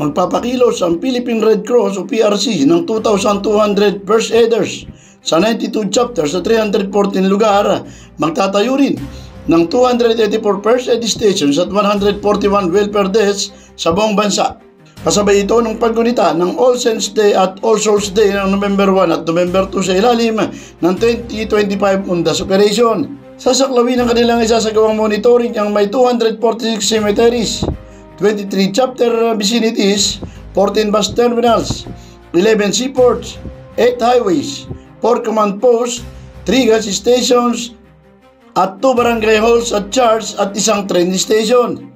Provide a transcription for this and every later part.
Magpapakilos ang Philippine Red Cross o PRC ng 2,200 first aiders sa 92 chapters sa 314 lugar. Magtatayo rin ng 284 first aid stations at 141 welfare desks sa buong bansa. Kasabay ito ng paggunita ng All Saints Day at All Souls Day ng November 1 at November 2 sa ilalim ng 2025 UNDAS Operation. Sasaklawin ng kanilang isasagawang monitoring ang may 246 cemeteries, 23 chapter vicinities, 14 bus terminals, 11 seaports, 8 highways, 4 command posts, 3 gas stations, at 2 barangay halls at church at isang train station.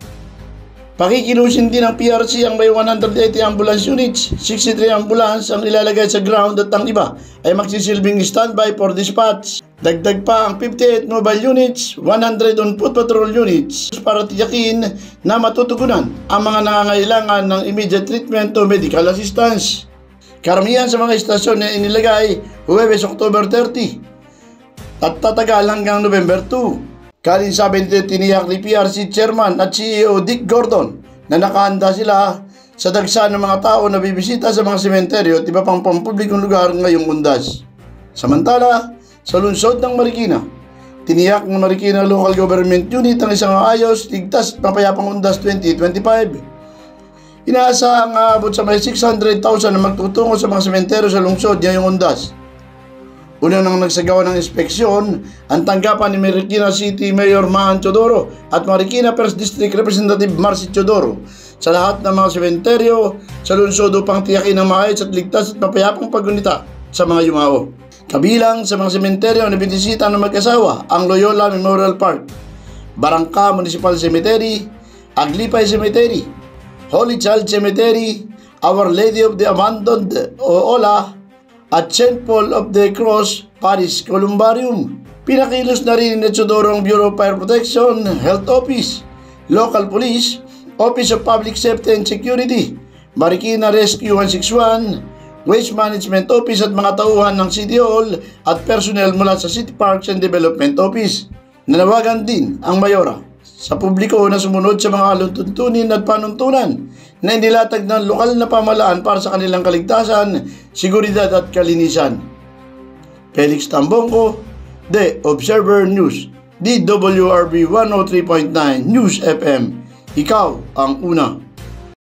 Pakikilusin din ng PRC ang may 180 ambulance units, 63 ambulance ang ilalagay sa ground at ang iba ay magsisilbing standby for dispatch. Dagdag pa ang 58 mobile units, 100 on foot patrol units para tiyakin na matutugunan ang mga nangangailangan ng immediate treatment o medical assistance. Karamihan sa mga istasyon na inilagay Huwebes October 30 at tatagal hanggang November 2. Kalinsabi nito tiniyak ni PRC Chairman at CEO Dick Gordon na nakahanda sila sa dagsa ng mga tao na bibisita sa mga sementeryo at iba pang pampublikong lugar ngayong UNDAS. Samantala, sa lungsod ng Marikina, tiniyak ng Marikina Local Government Unit ang isang ayos, ligtas at mapayapang UNDAS 2025. Inaasa ang aabot sa may 600,000 na magtutungo sa mga sementeryo sa lungsod ngayong UNDAS. Una nang nagsagawa ng inspeksyon ang tanggapan ni Marikina City Mayor Maan Teodoro at Marikina 1st District Representative Marcy Teodoro sa lahat ng mga sementeryo sa lungsod upang tiyakin ang maayos at ligtas at mapayapang paggunita sa mga yumao. Kabilang sa mga sementeryo na binisita ng mag-asawa ang Loyola Memorial Park, Barangka Municipal Cemetery, Aglipay Cemetery, Holy Child Cemetery, Our Lady of the Abandoned o OLA, at St. Paul of the Cross Parish Columbarium. Pinakilos na rin ni Teodoro ang Bureau of Fire Protection, Health Office, Local Police, Office of Public Safety and Security, Marikina Rescue 161, Waste Management Office at mga tauhan ng City Hall at personnel mula sa City Parks and Development Office. Nanawagan din ang Mayora sa publiko na sumunod sa mga aluntuntunin at panuntunan na inilatag ng lokal na pamahalaan para sa kanilang kaligtasan, seguridad at kalinisan. Felix Tambongko, The Observer News, DWRB 103.9 News FM. Ikaw ang una.